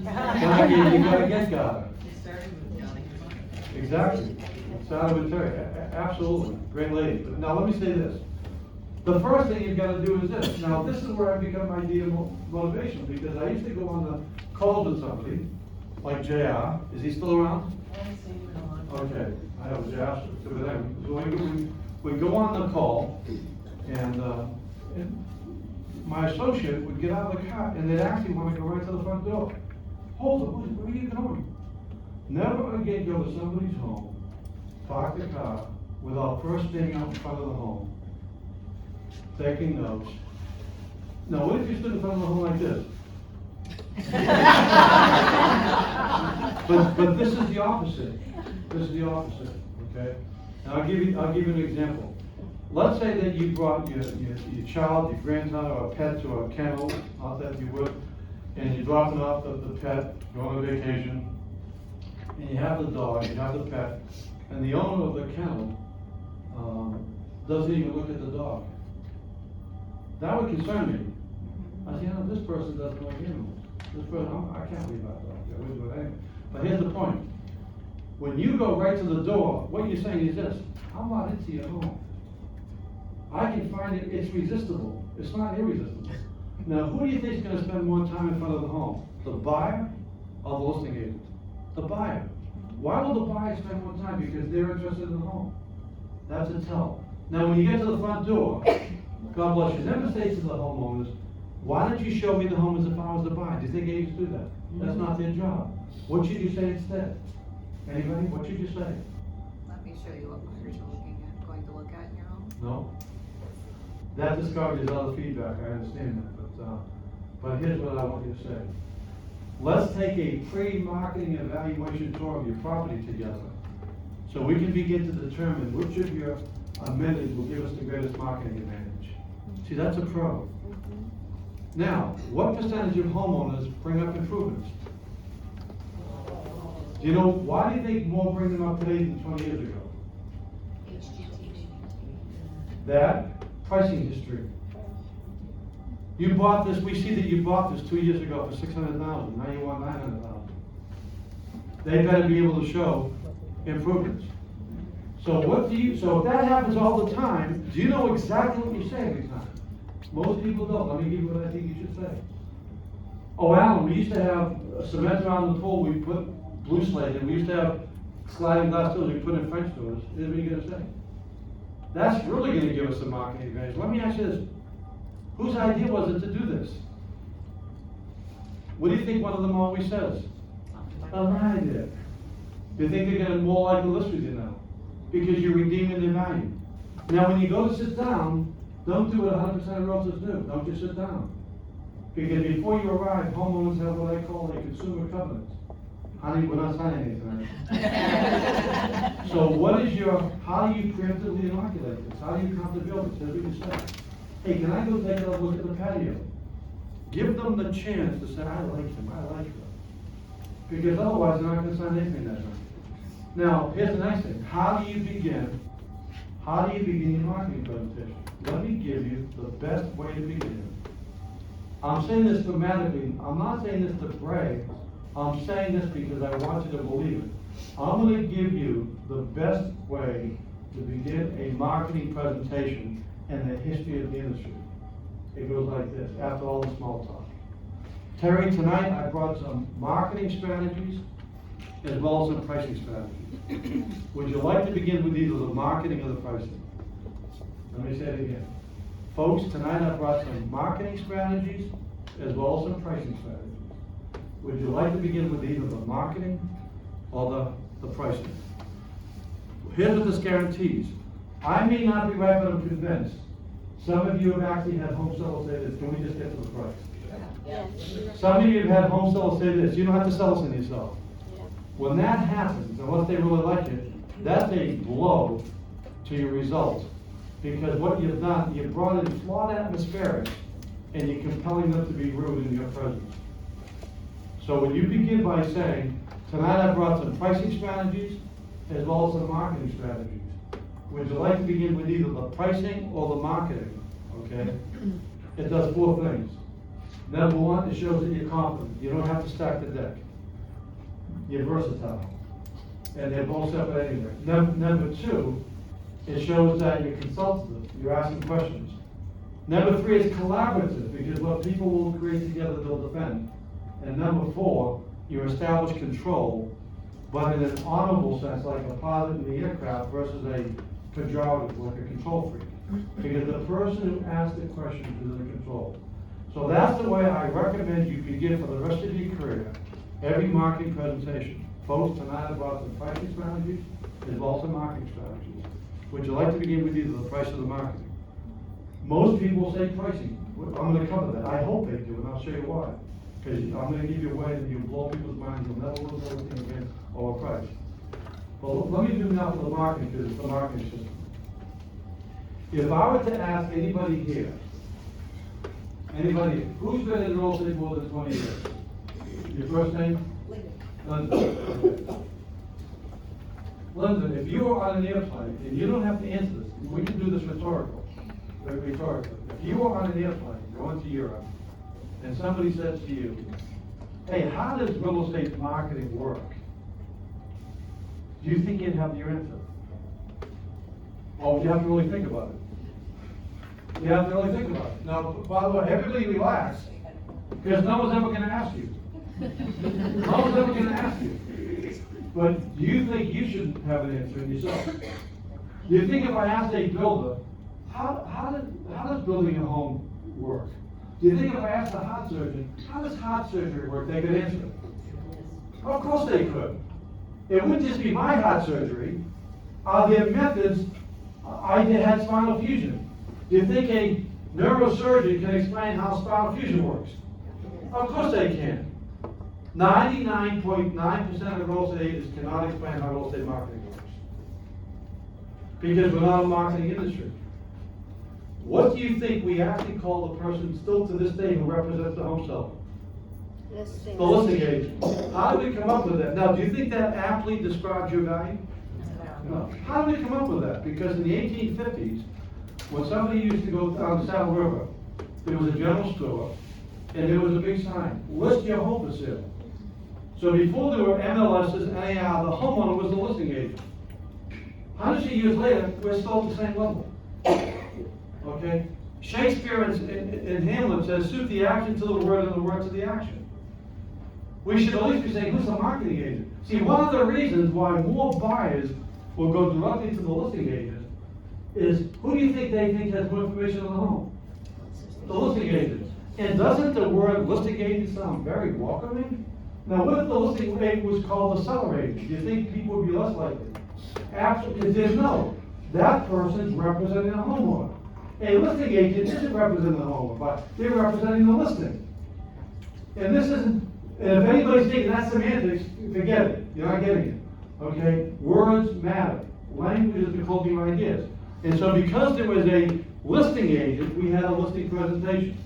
You gotta get guarded. It started with Johnny. Exactly. It started with Terry. Absolutely. Great lady. But now let me say this. The first thing you've got to do is this. Now this is where I become my motivation, because I used to go on the calls with somebody, like JR. Is he still around? I haven't seen him in a long time. Okay. I know JR. So we go on the call, and my associate would get out of the car, and they'd actually want to go right to the front door. Hold it, where are you going? Never again go to somebody's home, park the car, without first standing out in front of the home, taking notes. Now, what if you stood in front of the home like this? but this is the opposite. This is the opposite, okay? And I'll give you an example. Let's say that you brought your child, your grandson, or a pet to a kennel, not that you would, and you're dropping off the pet, going on vacation, and you have the dog, you have the pet, and the owner of the kennel doesn't even look at the dog. That would concern me. I say, this person doesn't like animals. This person, I can't leave that dog. I wouldn't do it anyway. But here's the point. When you go right to the door, what you're saying is this: I'm not into your home. I can find it's resistible. It's not irresistible. Now, who do you think is going to spend more time in front of the home? The buyer or the listing agent? The buyer. Why will the buyer spend more time? Because they're interested in the home. That's a tell. Now, when you get to the front door, God bless you, never say to the homeowners, why don't you show me the home as if I was the buyer? Do you think agents do that? That's not their job. What should you say instead? Anybody? What should you say? Let me show you what buyers are going to look at in your home. No? That discourages other feedback, I understand that, but here's what I want you to say. Let's take a pre-marketing evaluation tour of your property together, so we can begin to determine which of your amenities will give us the greatest marketing advantage. See, that's a pro. Now, what percentage of homeowners bring up improvements? Do you know, why do you think more bring them up today than 20 years ago? That pricing history. You bought this, we see that you bought this 2 years ago for $600,000, now you want $900,000. They better be able to show improvements. So so if that happens all the time, do you know exactly what you say every time? Most people don't. Let me give you what I think you should say. Oh, Alan, we used to have cement around the pool, we put blue slate, and we used to have sliding glass doors, we put in French doors. Here's what you're gonna say. That's really going to give us a marketing advantage. Let me ask you this. Whose idea was it to do this? What do you think one of them always says? I did. Do you think they're going to more likely list with you now? Because you're redeeming their value. Now when you go to sit down, don't do what 100% of realtors do. Don't just sit down. Because before you arrive, homeowners have what I call a consumer covenant. Honey, we're not signing anything. So how do you preemptively inoculate this? How do you come to buildings? Here's what you say. Hey, can I go take a look at the patio? Give them the chance to say, I like him, I like her. Because otherwise they're not going to sign anything that night. Now, here's the next thing. How do you begin your marketing presentation? Let me give you the best way to begin. I'm saying this grammatically. I'm not saying this to brag. I'm saying this because I want you to believe it. I'm going to give you the best way to begin a marketing presentation in the history of the industry. It goes like this, after all the small talk. Terry, tonight I brought some marketing strategies as well as some pricing strategies. Would you like to begin with either the marketing or the pricing? Let me say it again. Folks, tonight I brought some marketing strategies as well as some pricing strategies. Would you like to begin with either the marketing or the pricing? Here's what this guarantees. I may not be right, but I'm convinced. Some of you have actually had home sellers say this. Can we just get to the price? Yeah. Some of you have had home sellers say this. You don't have to sell us anything yourself. Yeah. When that happens, unless they really like it, that's a blow to your results. Because what you've done, you've brought in flawed atmospherics and you're compelling them to be rude in your presence. So when you begin by saying, tonight I brought some pricing strategies as well as some marketing strategies. Would you like to begin with either the pricing or the marketing? Okay? It does four things. Number one, it shows that you're confident. You don't have to stack the deck. You're versatile. And they're both separate anyway. Number two, it shows that you're consultative. You're asking questions. Number three is collaborative, because what people will create together, they'll defend. And number four, you establish control, but in an honorable sense, like a pilot in the aircraft versus a pejorative, like a control freak. Because the person who asks the question is in control. So that's the way I recommend you begin for the rest of your career, every marketing presentation. Folks, tonight about the pricing strategies, as well as the marketing strategies. Would you like to begin with either the price or the marketing? Most people say pricing. I'm going to cover that. I hope they do, and I'll show you why. Because I'm going to give you a way that you blow people's minds. You'll never lose everything again over price. Well, let me do now for the marketing, because it's the marketing system. If I were to ask anybody here, who's been in real estate more than 20 years? Your first name? Linda. Okay. Linda, if you were on an airplane, and you don't have to answer this, we can do this rhetorically. If you were on an airplane going to Europe, and somebody says to you, hey, how does real estate marketing work? Do you think you'd have your answer? Or would you have to really think about it? You have to really think about it. Now, by the way, everybody relax, because no one's ever going to ask you. No one's ever going to ask you. But do you think you should have an answer in yourself? Do you think if I asked a builder, how does building a home work? Do you think if I asked a heart surgeon, how does heart surgery work, they could answer? Of course they could. It wouldn't just be my heart surgery. Are there methods? I had spinal fusion. Do you think a neurosurgeon can explain how spinal fusion works? Of course they can. 99.9% of real estate agents cannot explain how real estate marketing works. Because we're not a marketing industry. What do you think we actually call the person still to this day who represents the home seller? The listing agent. How did we come up with that? Now, do you think that aptly describes your value? No. How did we come up with that? Because in the 1850s, when somebody used to go down the Saddle River, there was a general store, and there was a big sign, list your home for sale. So before there were MLSs, NAR, the homeowner was the listing agent. Hundreds of years later, we're still at the same level. Okay? Shakespeare in Hamlet says, suit the action to the word and the word to the action. We should at least be saying, who's the marketing agent? See, one of the reasons why more buyers will go directly to the listing agent is, who do you think they think has more information on the home? The listing agent. And doesn't the word listing agent sound very welcoming? Now, what if the listing agent was called the seller agent? Do you think people would be less likely? Absolutely, there's no. That person's representing a homeowner. A listing agent isn't representing the homeowner, but they're representing the listing. And this isn't, and if anybody's thinking that's semantics, forget it. You're not getting it. Okay? Words matter. Language is the cloaking of ideas. And so because there was a listing agent, we had a listing presentation.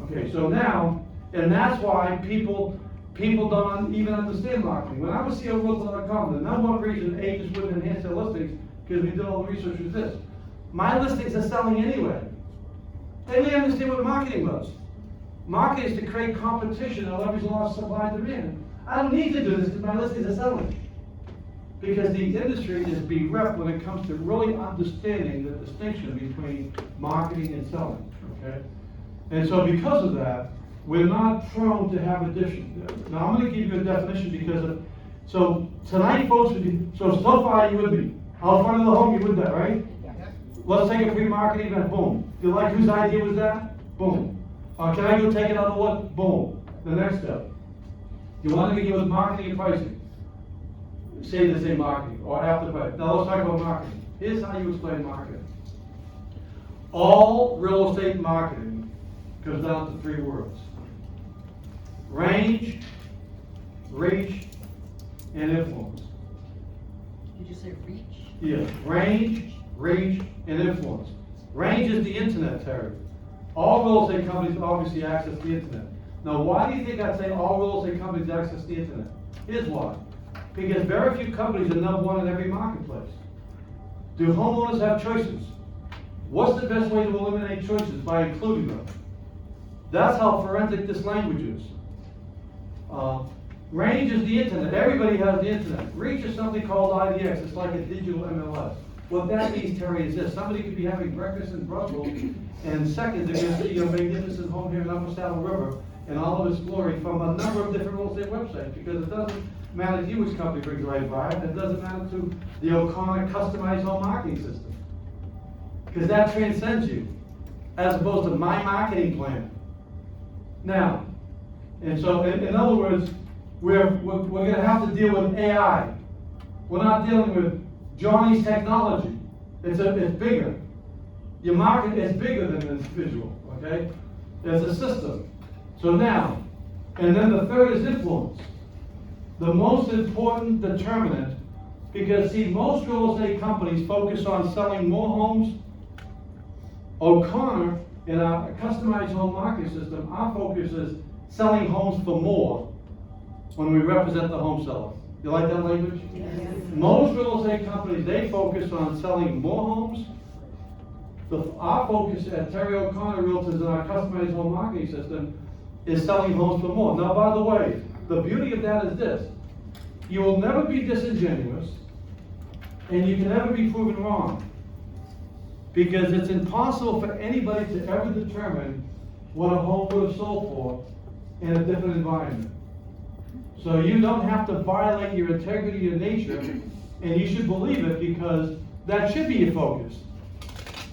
Okay, so now, and that's why people don't even understand marketing. When I was CEORealtor.com, the number one reason agents wouldn't enhance their listings, because we did all the research, was this. My listings are selling anyway. They didn't understand what marketing was. Marketing is to create competition and leverage law of supply and demand. I don't need to do this because my listings are selling. Because the industry is bereft when it comes to really understanding the distinction between marketing and selling. Okay? And so because of that, we're not prone to have addition. Now I'm going to give you a definition because of, so tonight folks, so far you would be. Out front of the home you would that, right? Yeah. Let's take a pre-marketing event, boom. You like whose idea was that? Boom. Can I go take another look? Boom. The next step. You want to begin with marketing and pricing. Say marketing or after price. Now let's talk about marketing. Here's how you explain marketing. All real estate marketing comes down to three words. Range, reach, and influence. Did you say reach? Yeah, range, reach, and influence. Range is the internet, Terry. All real estate companies obviously access the internet. Now, why do you think I'd say all real estate companies access the internet? Here's why. Because very few companies are number one in every marketplace. Do homeowners have choices? What's the best way to eliminate choices? By including them. That's how forensic this language is. Range is the internet. Everybody has the internet. Reach is something called IDX. It's like a digital MLS. What that means, Terry, is this. Somebody could be having breakfast in Brussels, and seconds they're going to see your magnificent home here in Upper Saddle River in all of its glory from a number of different real estate websites, because it doesn't matter to you which company brings the right buyer. It doesn't matter to the O'Connor customized home marketing system, because that transcends you, as opposed to my marketing plan. Now, and so in other words, we're going to have to deal with AI. We're not dealing with Johnny's technology. It's bigger. Your market is bigger than this visual, okay? It's a system. So now, and then the third is influence. The most important determinant, because see, most real estate companies focus on selling more homes. O'Connor, in our customized home marketing system, our focus is selling homes for more when we represent the home seller. You like that language? Yes. Most real estate companies, they focus on selling more homes. Our focus at Terry O'Connor Realtors in our customized home marketing system is selling homes for more. Now, by the way, the beauty of that is this. You will never be disingenuous, and you can never be proven wrong. Because it's impossible for anybody to ever determine what a home would have sold for in a different environment. So you don't have to violate your integrity, your nature, and you should believe it, because that should be your focus.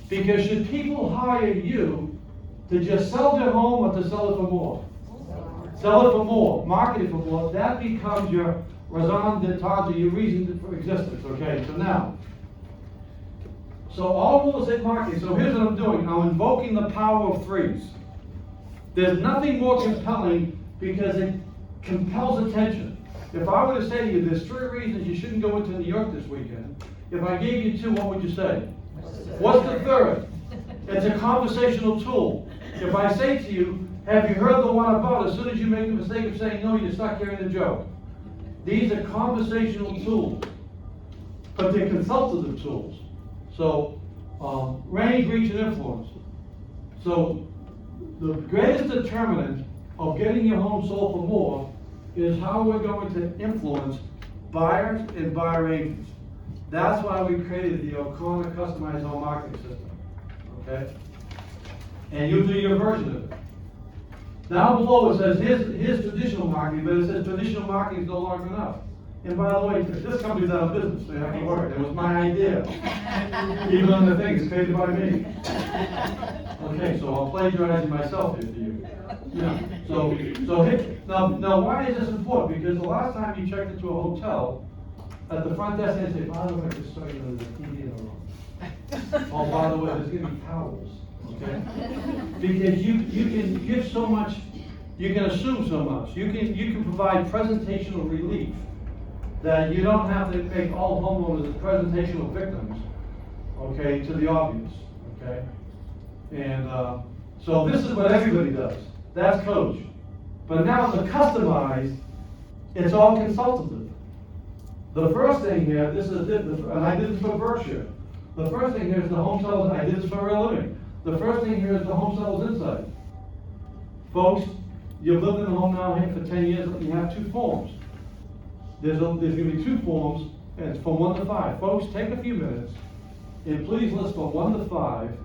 Because should people hire you to just sell their home or to sell it for more? Sell it for more, market it for more, that becomes your raison d'etre, your reason for existence, okay? So now, so all real estate marketing, so here's what I'm doing. I'm invoking the power of threes. There's nothing more compelling because it compels attention. If I were to say to you, there's 3 reasons you shouldn't go into New York this weekend, if I gave you 2, what would you say? What's the third? It's a conversational tool. If I say to you, have you heard the one about, as soon as you make the mistake of saying no, you're stuck hearing the joke. These are conversational tools, but they're consultative tools. So, range, reach, and influence. So, the greatest determinant of getting your home sold for more is how we're going to influence buyers and buyer agents. That's why we created the O'Connor customized home marketing system, okay? And you do your version of it. Down below it says, here's traditional marketing, but it says traditional marketing is no longer enough. And by the way, this company's out of business, so you have to work. It was my idea. Even on the thing, it's created by me. Okay, so I'm plagiarizing myself here for you. Yeah. Now why is this important? Because the last time you checked into a hotel, at the front desk they say, by the way, just so you know, there's a TV in the room. Oh, by the way, there's gonna be towels, okay? Because you can give so much, you can assume so much. You can provide presentational relief that you don't have to make all homeowners as presentational victims, okay, to the obvious, okay? And so this is what everybody does. That's coach. But now the customized, it's all consultative. The first thing here, this is and I did this for Berkshire. The first thing here is the home sellers, I did this for Real Living. The first thing here is the home sellers insight. Folks, you've lived in a home now here for 10 years, and you have 2 forms. There's going to be 2 forms, and it's from 1 to 5. Folks, take a few minutes, and please list from 1 to 5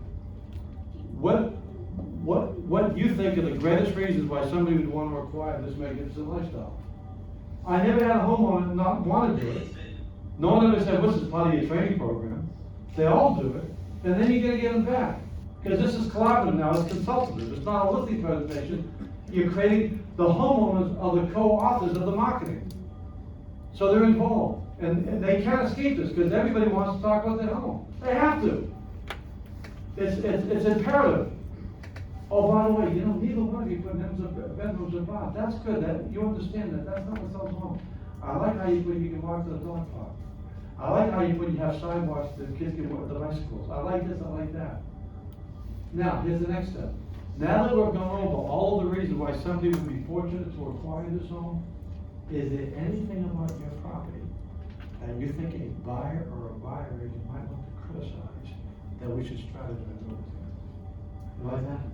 what you think are the greatest reasons why somebody would want to acquire this magnificent lifestyle. I never had a homeowner not want to do it. No one ever said, this is part of your training program. They all do it, and then you're going to get them back. Because this is collaborative now, it's consultative. It's not a listing presentation. You're creating, the homeowners are the co-authors of the marketing. So they're involved. And they can't escape this because everybody wants to talk about their home. They have to. It's imperative. Oh, by the way, neither one of you put bedrooms or baths. That's good. You understand that. That's not what sells home. I like how you can walk to the dog park. I like how you have sidewalks that kids can walk the bicycles. I like this, I like that. Now, here's the next step. Now that we're going over all of the reasons why somebody would be fortunate to acquire this home, is there anything about your property that you think a buyer or a buyer agent might want to criticize that we should strategize over? You like that?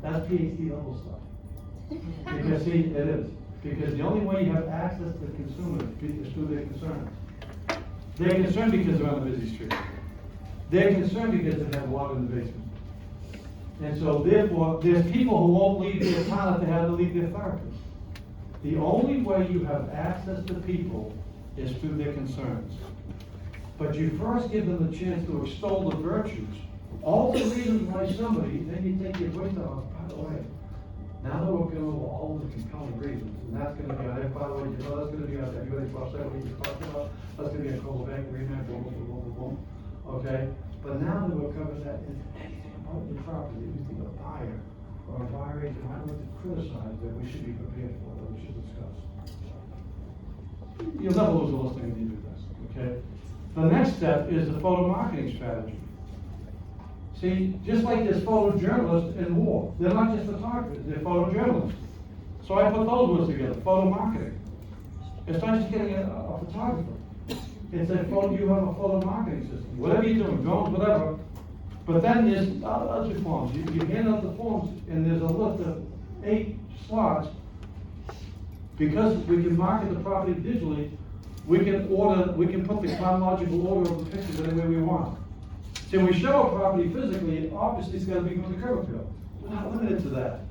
That's PhD level stuff. Because see, it is. Because the only way you have access to consumers is through their concerns. They're concerned because they're on a busy street. They're concerned because they have water in the basement. And so therefore, there's people who won't leave their town if they have to leave their therapist. The only way you have access to people is through their concerns. But you first give them the chance to extol the virtues, all the reasons why somebody, then you take your voice off, by the way. Now that we're going over all the compelling reasons, and that's going to be on there, by the way, you know, that's going to be on everybody's website, what you just talked about, that's going to be a call back, remand, boom, boom, boom, boom, boom, okay? But now that we've covered that, is anything about your property, you think a buyer or a buyer agent might want to criticize that we should be prepared for, that we should discuss. You'll never lose a listing if you do this, okay? The next step is the photo marketing strategy. See, just like there's photojournalists in war, they're not just photographers, they're photojournalists. So I put those words together, photo marketing. It's not just getting a photographer. It's a photo, you have a photo marketing system. Whatever you're doing, drones, whatever. But then there's other forms. You hand out the forms and there's a list of 8 slots. Because we can market the property digitally, we can put the chronological order of the pictures any way we want. See, when we show a property physically, obviously it's got to be from the curb appeal. We're not limited to that.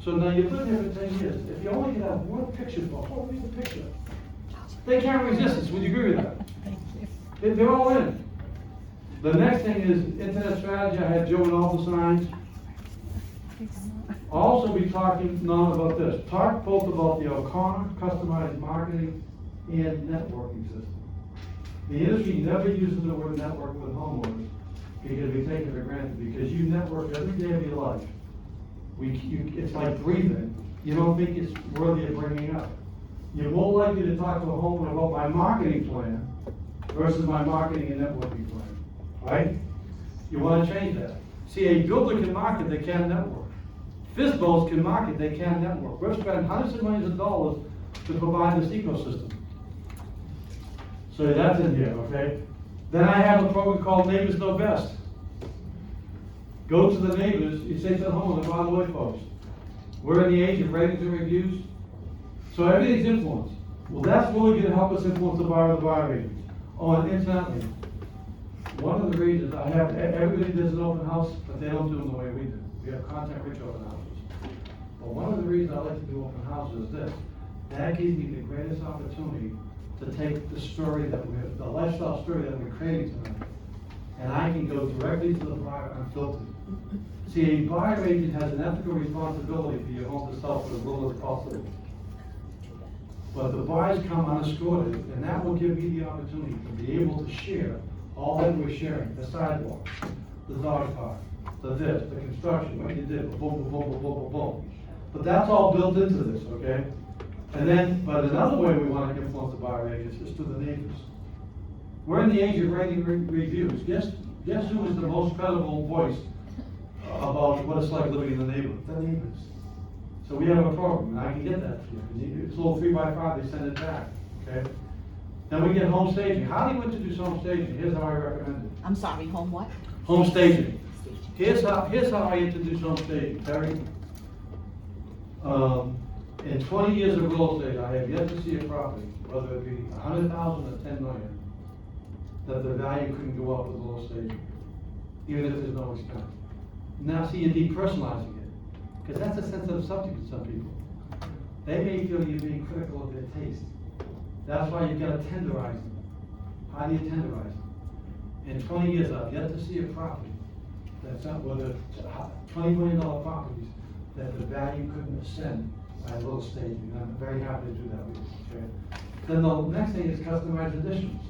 So now you've lived here for 10 years. If you only can have one picture for a whole piece of picture, they can't resist this. Would you agree with that? They're all in. The next thing is internet strategy. I had Joe and all the signs. Also be talking not about this. Talk both about the O'Connor customized marketing and networking system. The industry never uses the word network with homeowners because we take it for granted, because you network every day of your life. It's like breathing. You don't think it's worthy of bringing up. You're more likely to talk to a homeowner about my marketing plan versus my marketing and networking plan, right? You want to change that. See, a builder can market, they can't network. FISBOs can market, they can't network. We've spent hundreds of millions of dollars to provide this ecosystem. So that's in here, okay? Then I have a program called Neighbors Know Best. Go to the neighbors, you say to the homeowner, by the way, folks, we're in the age of ratings and reviews, so everything's influenced. Well, that's really going to help us influence the buyer agent. Oh, and incidentally, one of the reasons I have, everybody does an open house, but they don't do them the way we do. We have content-rich open houses. But one of the reasons I like to do open houses is this. That gives me the greatest opportunity to take the story the lifestyle story that we're creating tonight, and I can go directly to the buyer unfiltered. See, a buyer agent has an ethical responsibility for your home to sell for as little as possible. But the buyers come unescorted, and that will give me the opportunity to be able to share all that we're sharing, the sidewalk, the dog park, the construction, what you did, boom, boom, boom, boom, boom, boom. But that's all built into this, okay? And then, but another way we want to influence the buyer agents is through the neighbors. We're in the age of rating reviews. Guess who is the most credible voice about what it's like living in the neighborhood? The neighbors. So we have a program, and I can get that to you. It's a little 3x5, they send it back, okay? Then we get home staging. How do you introduce home staging? Here's how I recommend it. I'm sorry, home what? Home staging. Here's how I introduce home staging, Terry. In 20 years of real estate, I have yet to see a property, whether it be 100,000 or 10 million, that the value couldn't go up with a little staging, even if there's no expense. Now, see, you're depersonalizing it, because that's a sensitive subject to some people. They may feel you're being critical of their taste. That's why you've got to tenderize them. How do you tenderize them? In 20 years, I've yet to see a property that's not, whether $20 million properties, that the value couldn't ascend by a little staging. I'm very happy to do that with you. Okay? Then the next thing is customized additions.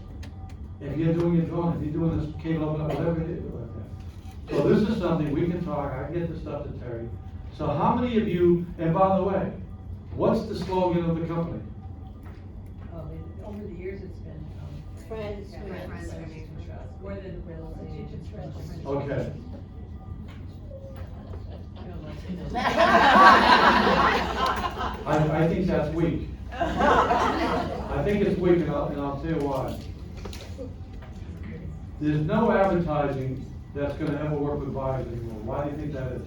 If you're doing your drawing, if you're doing this cable open up, whatever it is, like that. So this is something we can talk. I can get this stuff to Terry. So how many of you? And by the way, what's the slogan of the company? Over the years, it's been Friends, friends, more than real estate agents, friends. Okay. I think that's weak. I think it's weak, and I'll tell you why. There's no advertising that's gonna ever work with buyers anymore. Why do you think that is?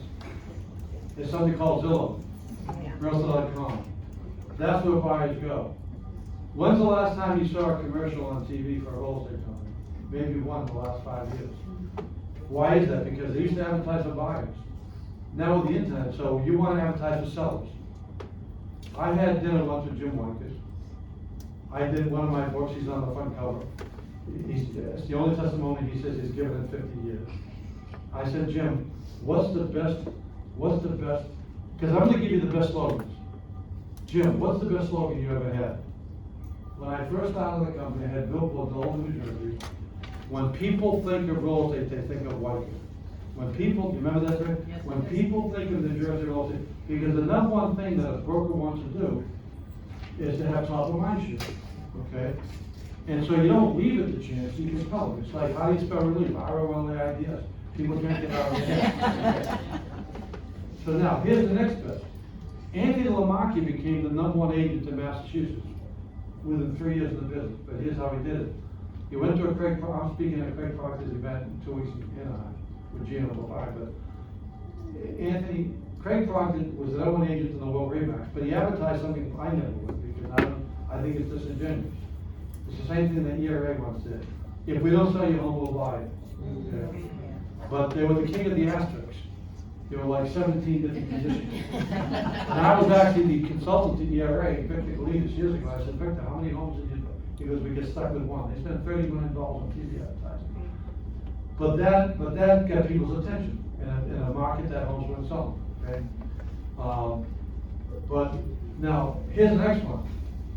It's something called Zillow, Realtor.com. That's where buyers go. When's the last time you saw a commercial on TV for a real estate company? Maybe one in the last 5 years. Why is that? Because they used to advertise for buyers. Now with the internet, so you want to advertise for sellers. I had dinner once with Jim Wankers. I did one of my books, he's on the front cover. It's the only testimony he says he's given in 50 years. I said, Jim, what's the best, because I'm gonna give you the best slogans. Jim, what's the best slogan you ever had? When I first started the company, I had billboards all over New Jersey. When people think of real estate, they think of White. When people, you remember that, Rick? Yes, When yes. people think of New Jersey real estate, because the number one thing that a broker wants to do is to have top of mind shit, okay? And so you don't leave it to chance, you can tell them. It's like, how do you spell relief? R-O-L-A-I-D-S. People can't get out of their head. So now, here's the next best. Anthony Lamacchia became the #1 agent in Massachusetts within 3 years of the business, but here's how he did it. He went to I'm speaking at Craig Proctor's event in 2 weeks in Anaheim with Gino Bavai, but Craig Proctor was the #1 agent in the World Remax, but he advertised something I never would, because I think it's disingenuous. It's the same thing that ERA once did. If we don't sell your home, we'll buy it. Okay? But they were the king of the asterisks. There were like 17 different conditions. And I was actually the consultant to ERA, Victor Galidas, years ago. I said, Victor, how many homes did you do? He goes, we get stuck with one. They spent $30 million on TV advertising. But that got people's attention in a market that homes weren't selling, okay? But now, here's the next one.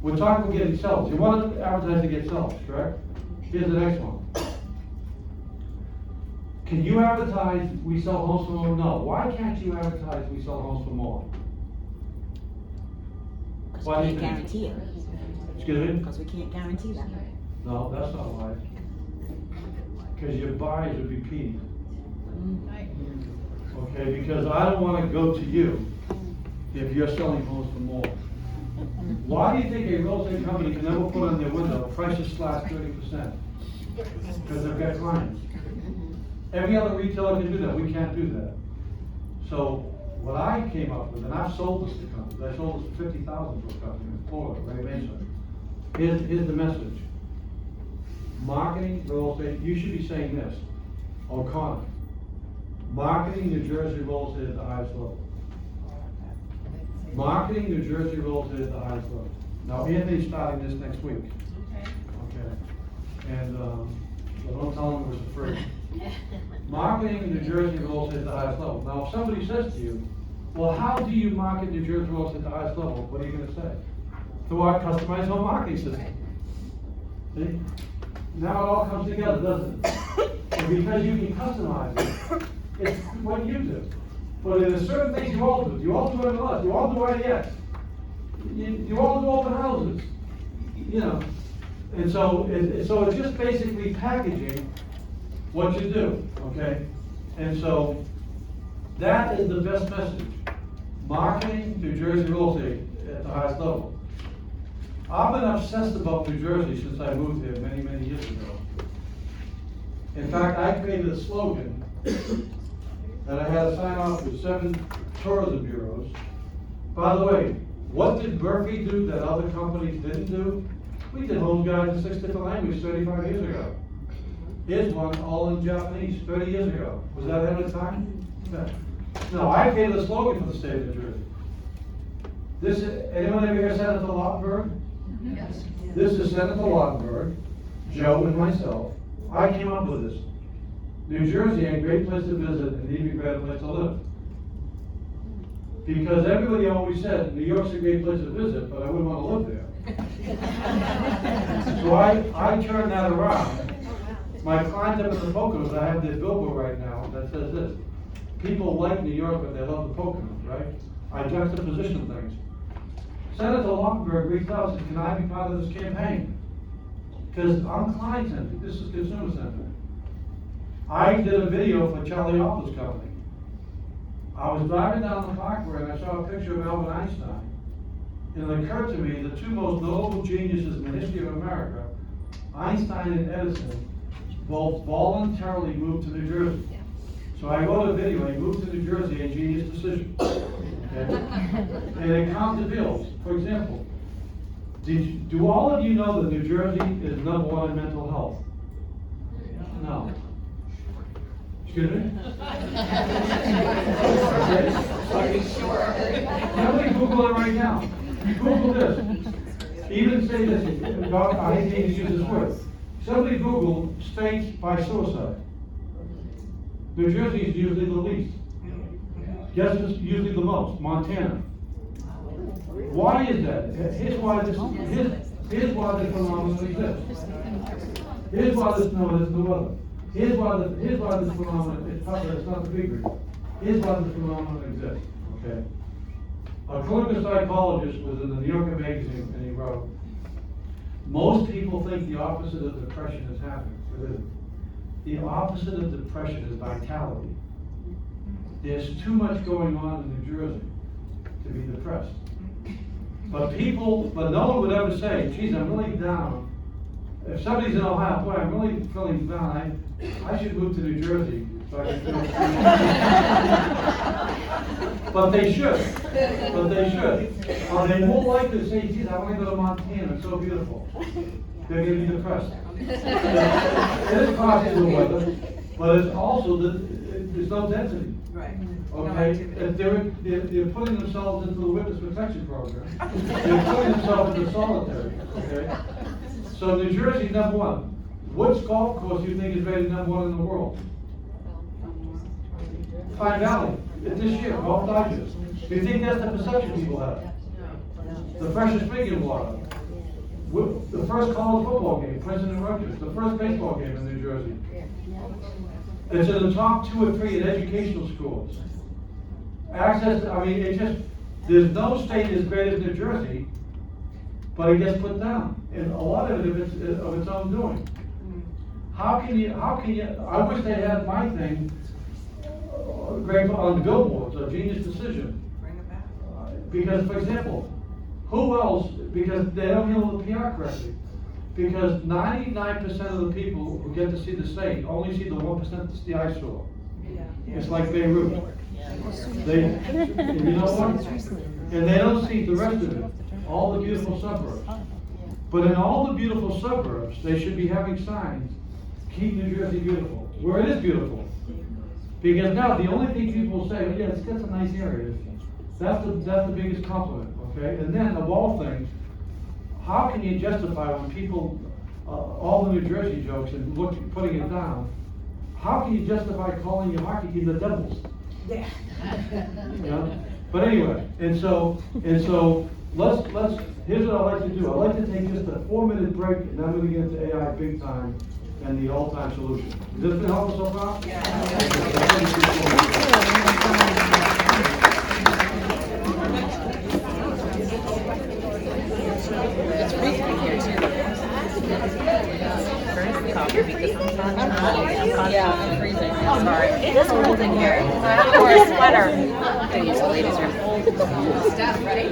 We're talking about getting sellers. You want to advertise to get sellers, correct? Here's the next one. Can you advertise we sell homes for more? No. Why can't you advertise we sell homes for more? Because Why we do you can't think? guarantee it. Excuse me? Because we can't guarantee that. No, that's not why. Because your buyers would be peeved. Okay, because I don't want to go to you if you're selling homes for more. Why do you think a real estate company can never put on their window, prices slash 30%? Because they've got clients. Every other retailer can do that, we can't do that. So, what I came up with, and I've sold this to companies, I sold this for $50,000 to a company in Florida, Ray Mesa. Here's the message. Marketing real estate, you should be saying this, O'Connor. Marketing New Jersey real estate at the highest level. Marketing New Jersey real estate at the highest level. Now, Anthony's starting this next week. Okay. And, so don't tell him it was a free. Marketing New Jersey real estate at the highest level. Now, if somebody says to you, well, how do you market New Jersey real estate at the highest level? What are you gonna say? Through our customized home marketing system. See? Now it all comes together, doesn't it? And because you can customize it, it's what you do. But there's certain things you all do. You all do MLS, you all do IDX. You all do open houses. You know. And so it's just basically packaging what you do, okay? And so that is the best message. Marketing New Jersey real estate at the highest level. I've been obsessed about New Jersey since I moved here many, many years ago. In fact, I created a slogan that I had to sign off with 7 tourism bureaus. By the way, what did Berkey do that other companies didn't do? We did home guides in 6 different languages 35 years ago. Here's one all in Japanese 30 years ago. Was that ahead of time? Yeah. No, I created a slogan for the state of New Jersey. Anyone ever hear Senator Lautenberg? Yes. This is Senator Lautenberg, Joe, and myself. I came up with this. New Jersey ain't a great place to visit and even a better place to live. Because everybody always said New York's a great place to visit, but I wouldn't want to live there. So I turned that around. My client up at the Poconos, I have their billboard right now that says this. People like New York, but they love the Poconos, right? I juxtaposition things. Senator Lautenberg reached out and said, can I be part of this campaign? Because I'm client-centered, this is consumer-centered. I did a video for Charlie Alpha's company. I was driving down the Parkway and I saw a picture of Albert Einstein. And it occurred to me the 2 most notable geniuses in the history of America, Einstein and Edison, both voluntarily moved to New Jersey. So I wrote a video, he moved to New Jersey, a genius decision. Okay? And it counted the bills. For example, do all of you know that New Jersey is #1 in mental health? No. Excuse me? Somebody Google it right now. Google this. Even say this, I hate to use this word. Somebody Google states by suicide. New Jersey is usually the least. Guess who's usually the most? Montana. Why is that? Here's why this phenomenon exists. Here's why this, no, there's no other. Here's why this phenomenon, it's not the big reason. Here's why this phenomenon exists, okay? A clinical psychologist was in the New Yorker magazine and he wrote, most people think the opposite of depression is happiness. It isn't. The opposite of depression is vitality. There's too much going on in New Jersey to be depressed. But no one would ever say, geez, I'm really down. If somebody's in Ohio, boy, I'm really feeling down, I should move to New Jersey so I can feel But they should. Are they more likely to say, geez, I want to go to Montana, it's so beautiful. They're going to be depressed. It is possible weather, but it's also there's no density. Right. Okay, if they're putting themselves into the witness protection program. They're putting themselves into solitary, okay? So New Jersey, #1. Which golf course do you think is rated #1 in the world? Pine Valley, this year, Golf Digest. Do you think that's the perception people have? The freshest drinking water. The first college football game, President Rutgers. The first baseball game in New Jersey. It's in the top 2 or 3 in educational schools. Access, there's no state as great as New Jersey, but it gets put down. And a lot of it of its own doing. How can you, I wish they had my thing, great on the billboards, a genius decision. Bring it back. Because, for example, who else, because they don't handle the PR correctly. Because 99% of the people who get to see the state only see the 1% that's the eyesore. It's like Beirut. You know what? And they don't see the rest of it, all the beautiful suburbs. But in all the beautiful suburbs, they should be having signs, keep New Jersey beautiful, where it is beautiful. Because now the only thing people say, oh, yeah, it's got some nice areas. That's the biggest compliment, okay? And then of all things, how can you justify when people, all the New Jersey jokes and putting it down, how can you justify calling your hockey team the Devils? Yeah. You know? But anyway, and so let's here's what I like to do. I like to take just a 4-minute break, and then I'm going to get into AI big time and the all-time solution. Has this been helpful so far? Yeah. Yeah, freezing. Sorry. It is cold in here. I wore a sweater. I'm gonna use the ladies' room. Stuff, right?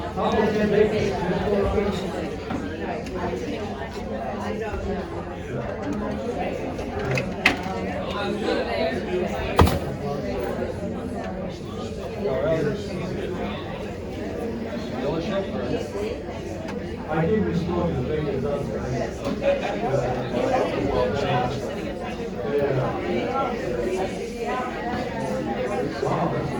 How are I think we still have the biggest yeah. Wow, that's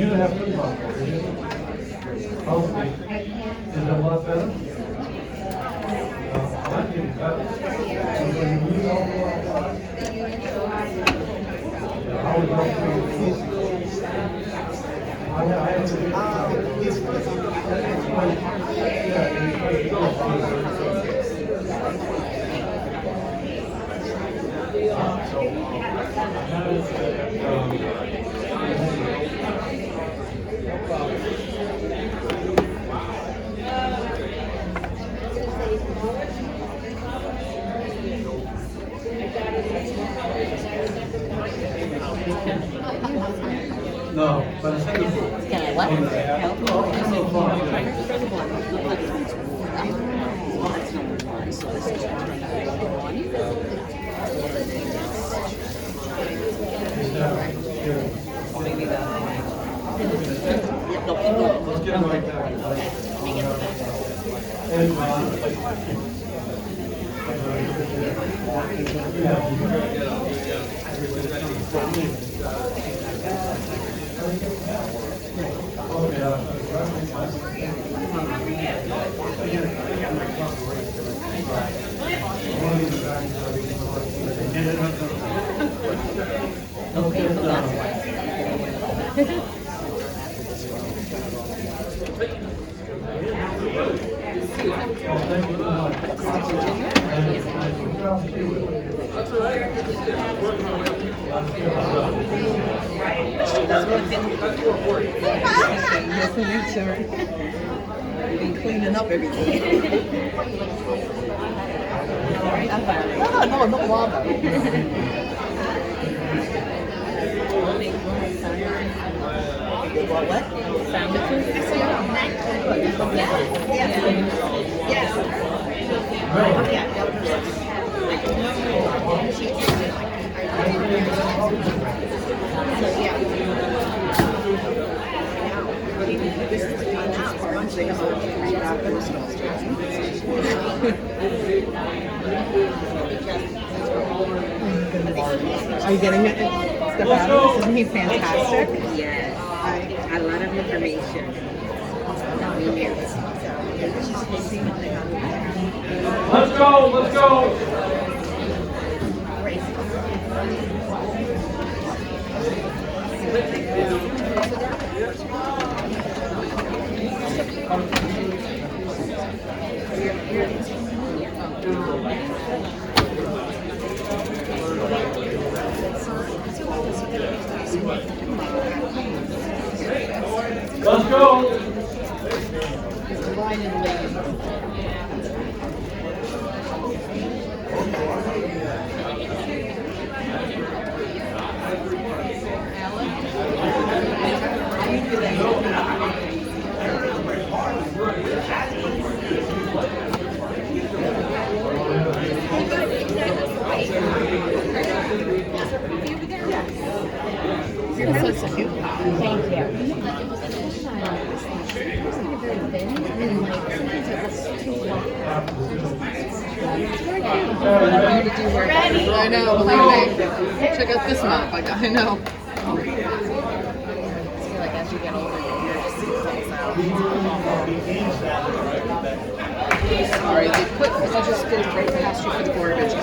You don't have football. Hopefully. Is it a lot better? I think it's better. When you lose all the way, I would love to. I had no, but I think it's. Can I what? Let's get him right back. And Okay, hold on. You've been cleaning up everything. No, no longer. What? Sandwiches? Are you getting it? Isn't he fantastic? Yes. A lot of information. let's go, let's go. Let's go. I know, believe me. Check out this map. I know. I feel like as you get older, your hair just falls out. Sorry, they quit because I just go right past you for the garbage.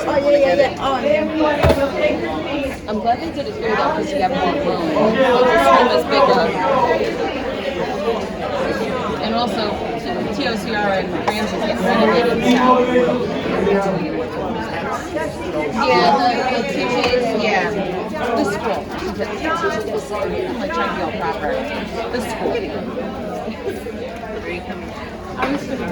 I'm glad they did it here though, because you have more room. This room is bigger. And also TOCR and Ramsey's getting renovated south. Yeah, the teachers, yeah. The school. I'm like trying to be all proper. The school. I was going to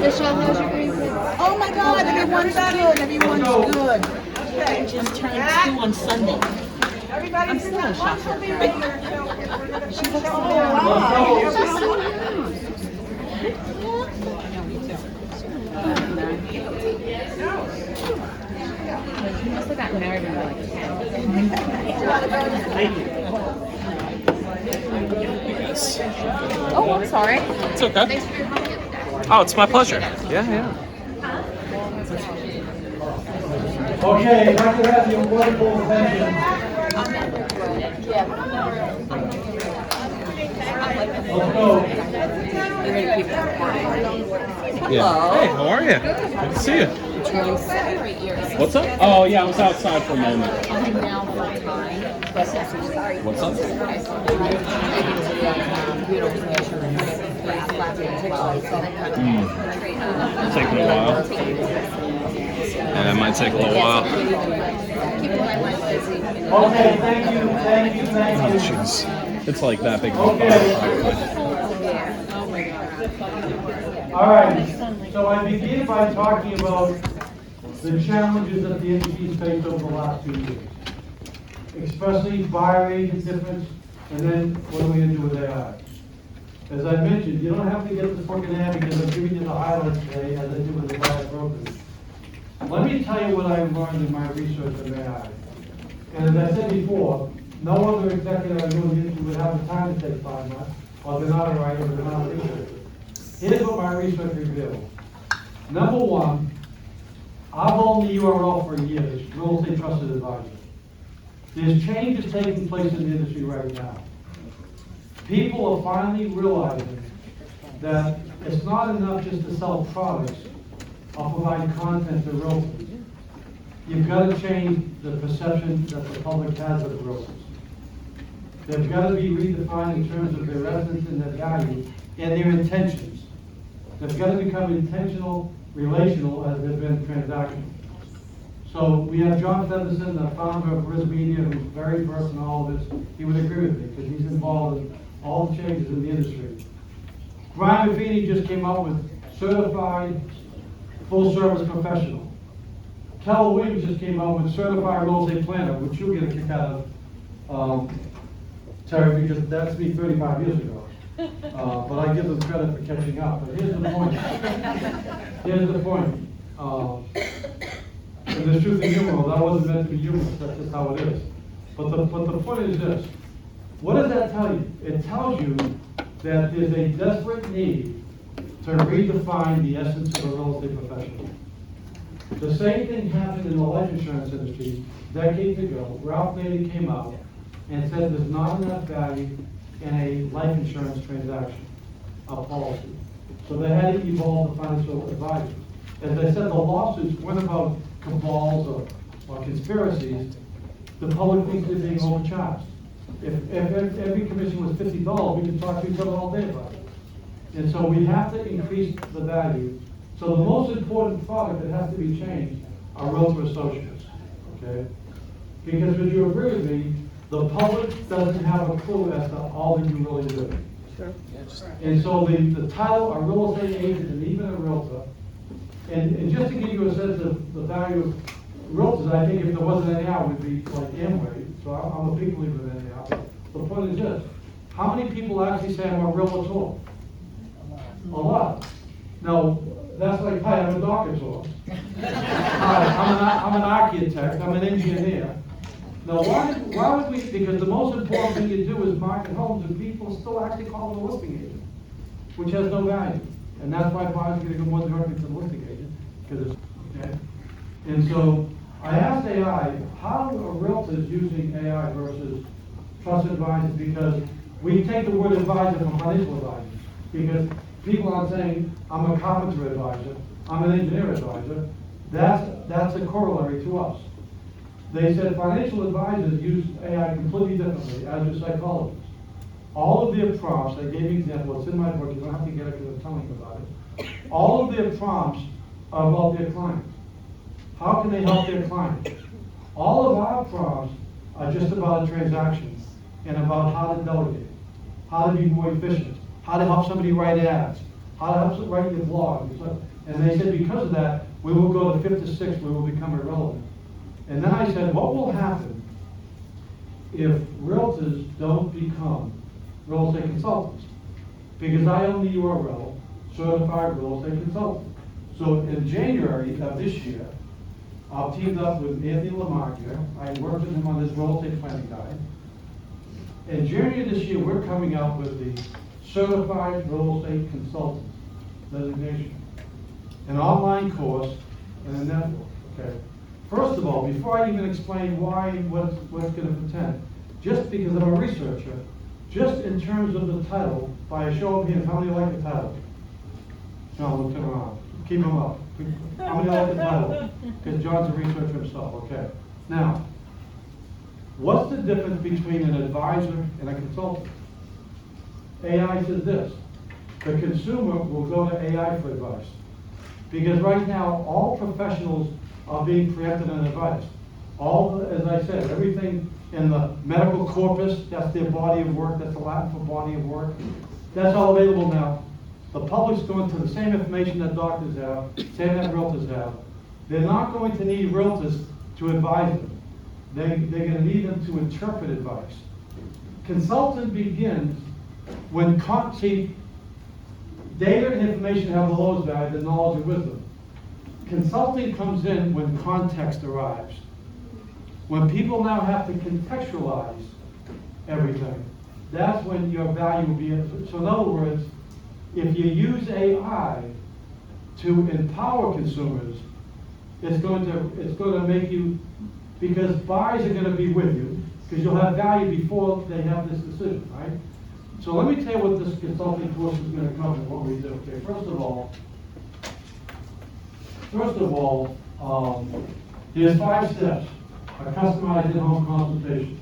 Michelle, how's your green? Oh my God, everyone's good. Everyone's good. I just turned 2 on Sunday. I'm still in shock. She looks so He must have gotten married when they were like 10. Oh, I'm sorry. It's okay. Oh, it's my pleasure. Yeah. Okay, if I could have your wonderful attention. Let's go. Yeah. Hey, how are you? Good to see you. What's up? Oh, yeah, I was outside for a moment. What's up? Taking a while. Yeah, it might take a little while. Okay, thank you. Oh, jeez. It's like that big. Okay. All right, so I begin by talking about the challenges that the industry has faced over the last 2 years, especially buyer rate difference, and then what are we going to do with AI? As I mentioned, you don't have to get this book in hand because I'm giving you the highlights today as I do with the buyer brokers. Let me tell you what I learned in my research of AI. And as I said before, no other executive I know in the industry would have the time to take 5 months, or they're not a writer, or they're not a researcher. Here's what my research revealed. Number one, I've owned the URL for years, Real Estate Trusted Advisor. There's changes taking place in the industry right now. People are finally realizing that it's not enough just to sell products or provide content to realtors. You've got to change the perception that the public has of realtors. They've got to be redefined in terms of their essence and their value and their intentions. They've got to become intentional, relational, as they've been transactional. So we have John Featherston, the founder of RISMedia, who's very versed in all of this. He would agree with me because he's involved in all the changes in the industry. Brian Buffini just came out with certified full-service professional. Keller Williams just came out with certified real estate planner, which you'll get a kick out of, Terry, because that's me 35 years ago. But I give them credit for catching up. But here's the point. And there's truth in humor. That wasn't meant to be humorous. That's just how it is. But the point is this. What does that tell you? It tells you that there's a desperate need to redefine the essence of a real estate professional. The same thing happened in the life insurance industry decades ago. Ralph Nader came out and said there's not enough value in a life insurance transaction, a policy. So they had to evolve the financial advisor. As I said, the lawsuits weren't about cabals or conspiracies. The public thinks they're being overcharged. If every commission was $50, we could talk to each other all day about it. And so we have to increase the value. So the most important product that has to be changed are realtor associates, okay? Because would you agree with me, the public doesn't have a clue as to all that you really do. Sure. And so the title, a real estate agent and even a realtor, and just to give you a sense of the value of realtors, I think if there wasn't any out, we'd be like Amway. So I'm a big believer in any out. The point is this, how many people actually say I'm a realtor? A lot. Now, that's like, hi, I'm a doctor. Hi, I'm an architect, I'm an engineer. Now, why would we, because the most important thing you do is market homes, and people still actually call it a listing agent, which has no value. And that's why buyers are going to go more directly to the listing agent, because it's, okay? And so, I asked AI, how are realtors using AI versus trusted advisors? Because we take the word advisor from financial advisors, because people aren't saying, I'm a carpenter advisor, I'm an engineer advisor. That's a corollary to us. They said financial advisors use AI completely differently, as do psychologists. All of their prompts, I gave you an example, it's in my book, you don't have to get it because I'm telling you about it. All of their prompts are about their clients. How can they help their clients? All of our prompts are just about a transaction and about how to delegate, how to be more efficient, how to help somebody write ads, how to help somebody write your blog. And they said because of that, we will go to 5th to 6th, we will become irrelevant. And then I said, what will happen if realtors don't become real estate consultants? Because I own the URL, Certified Real Estate Consultant. So in January of this year, I've teamed up with Anthony Lamar here. I worked with him on this real estate planning guide. In January of this year, we're coming out with the Certified Real Estate Consultant designation, an online course and a network. Okay. First of all, before I even explain what's going to pretend, just because I'm a researcher, just in terms of the title, by a show of hands, how many like the title? John, look around. Keep them up. How many like the title? Because John's a researcher himself. Okay. Now, what's the difference between an advisor and a consultant? AI says this: the consumer will go to AI for advice. Because right now, all professionals are being preempted on advice. All, as I said, everything in the medical corpus, that's their body of work, that's the Latin for body of work, that's all available now. The public's going to the same information that doctors have, same that realtors have. They're not going to need realtors to advise them. They're going to need them to interpret advice. Consultant begins when, see, data and information have the lowest value, the knowledge and wisdom. Consulting comes in when context arrives. When people now have to contextualize everything, that's when your value will be. So in other words, if you use AI to empower consumers, it's going to make you, because buyers are going to be with you, because you'll have value before they have this decision, right? So let me tell you what this consulting course is going to cover and what we do. Okay, first of all, there's 5 steps. A customized in-home consultation.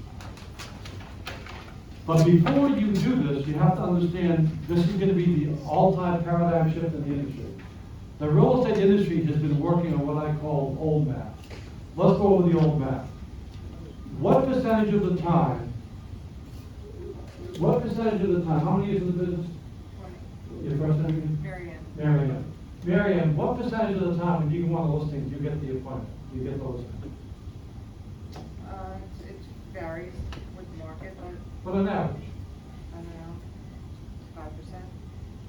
But before you do this, you have to understand this is going to be the all-time paradigm shift in the industry. The real estate industry has been working on what I call old math. Let's go over the old math. What percentage of the time, how many years in the business? 20. Your first name? Marianne, what percentage of the time when you go on a listing, do you get the appointment? Do you get the listing? It varies with the market, but What on average? I don't know, 5%.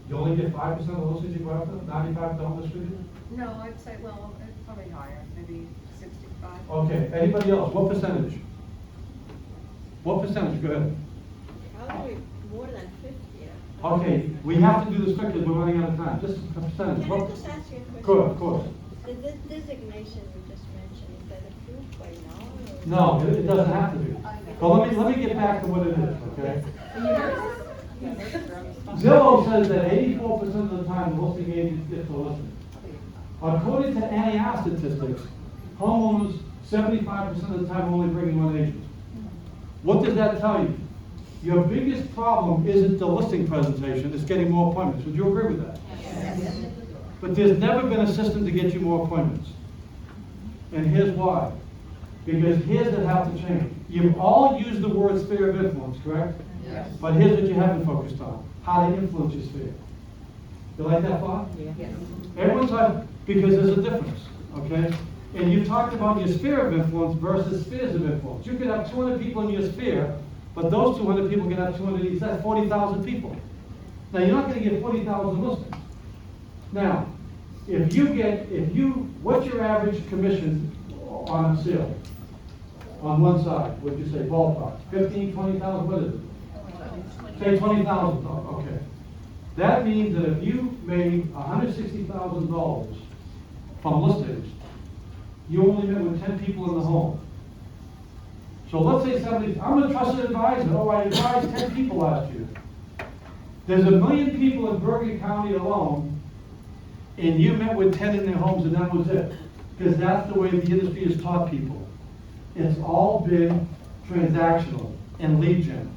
You only get 5% of the listings you go after? 95 don't list with you? No, I'd say, well, it's probably higher, maybe 65. Okay, anybody else? What percentage? What percentage? Go ahead. Probably more than 50. Okay, we have to do this quickly, we're running out of time. Just a percentage. Can I just ask you a question? Good, of course. The designation you just mentioned, is that approved by now? No, it doesn't have to be. But let me get back to what it is, okay? Zillow says that 84% of the time the listing agent gets the listing. According to NAR statistics, homeowners 75% of the time only bring in one agent. What does that tell you? Your biggest problem isn't the listing presentation, it's getting more appointments. Would you agree with that? Yes. But there's never been a system to get you more appointments. And here's why. Because here's what has to change. You've all used the word sphere of influence, correct? Yes. But here's what you haven't focused on. How to influence your sphere. You like that thought? Yes. Everyone's like, because there's a difference, okay? And you talked about your sphere of influence versus spheres of influence. You could have 200 people in your sphere, but those 200 people can have 200 each. That's 40,000 people. Now, you're not going to get 40,000 listings. Now, what's your average commission on a sale? On one side, what'd you say, ballpark? 15, 20,000, what is it? Say 20,000, okay. That means that if you made $160,000 from listings, you only met with 10 people in the home. So let's say somebody, I'm a trusted advisor. Oh, I advised 10 people last year. There's 1 million people in Bergen County alone, and you met with 10 in their homes, and that was it. Because that's the way the industry has taught people. it's all been transactional and lead gen.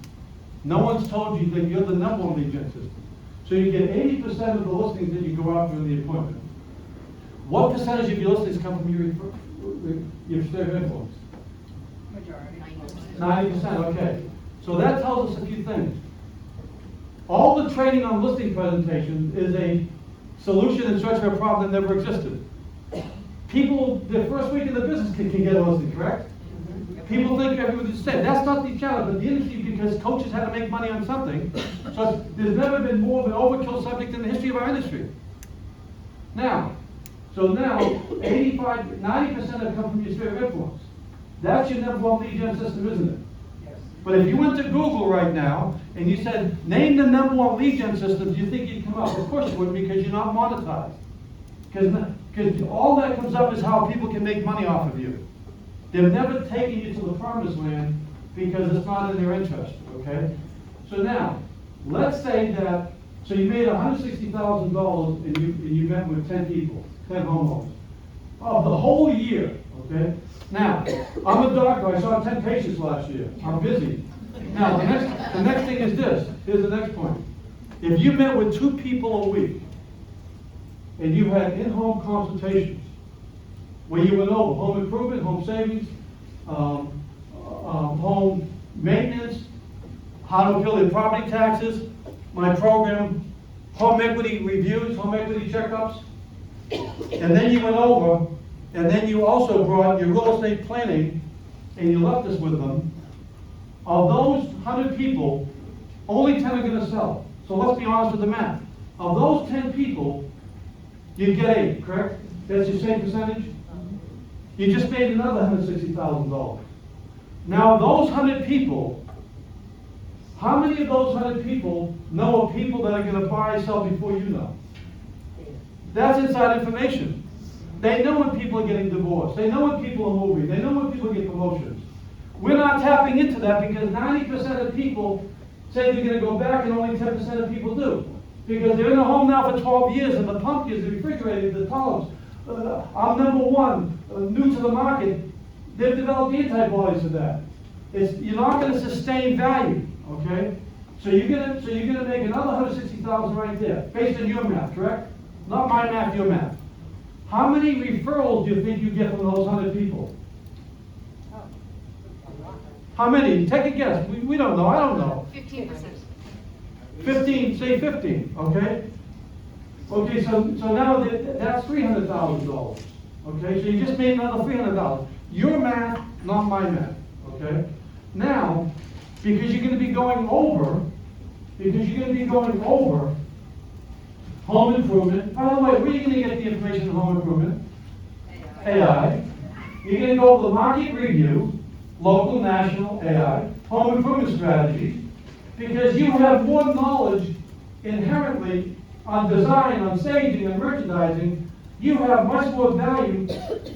No one's told you that you're the number one lead gen system. So you get 80% of the listings that you go out during the appointment. What percentage of your listings come from your sphere of influence? Majority. 90%, okay. So that tells us a few things. All the training on listing presentations is a solution in search of a problem that never existed. People, their first week in the business can get a listing, correct? People think everybody's the same. That's not the challenge, but the industry, because coaches had to make money on something, so there's never been more of an overkill subject in the history of our industry. Now, 90% have come from your sphere of influence. That's your number one lead gen system, isn't it? Yes. But if you went to Google right now and you said, name the number one lead gen systems, you think you'd come up? Of course you wouldn't, because you're not monetized. Because all that comes up is how people can make money off of you. They've never taken you to the promised land because it's not in their interest, okay? So now, let's say that, so you made $160,000 and you met with 10 people, 10 homeowners, of the whole year, okay? Now, I'm a doctor, I saw 10 patients last year, I'm busy. Now, the next thing is this, here's the next point. If you met with 2 people a week, and you had in-home consultations, where you went over home improvement, home savings, home maintenance, how to appeal their property taxes, my program, home equity reviews, home equity checkups, and then you went over, and then you also brought your real estate planning, and you left us with them. Of those 100 people, only 10 are going to sell. So let's be honest with the math. Of those 10 people, you get 8, correct? That's your same percentage? You just made another $160,000. Now, those 100 people, how many of those 100 people know of people that are going to buy and sell before you know? That's inside information. They know when people are getting divorced. They know when people are moving. They know when people get promotions. We're not tapping into that because 90% of people say they're going to go back and only 10% of people do. Because they're in a home now for 12 years and the pumpkins, the refrigerator, the columns. I'm number one, new to the market. They've developed antibodies to that. You're not going to sustain value, okay? So you're going to make another $160,000 right there, based on your math, correct? Not my math, your math. How many referrals do you think you get from those 100 people? How many? Take a guess. We don't know. I don't know. 15%. 15, say 15, okay? Okay, so now that's $300,000. Okay, so you just made another $300,000. Your math, not my math, okay? Now, because you're going to be going over home improvement. By the way, where are you going to get the information on home improvement? AI. You're going to go over the market review, local, national, AI, home improvement strategies, because you have more knowledge inherently on design, on staging, and merchandising. You have much more value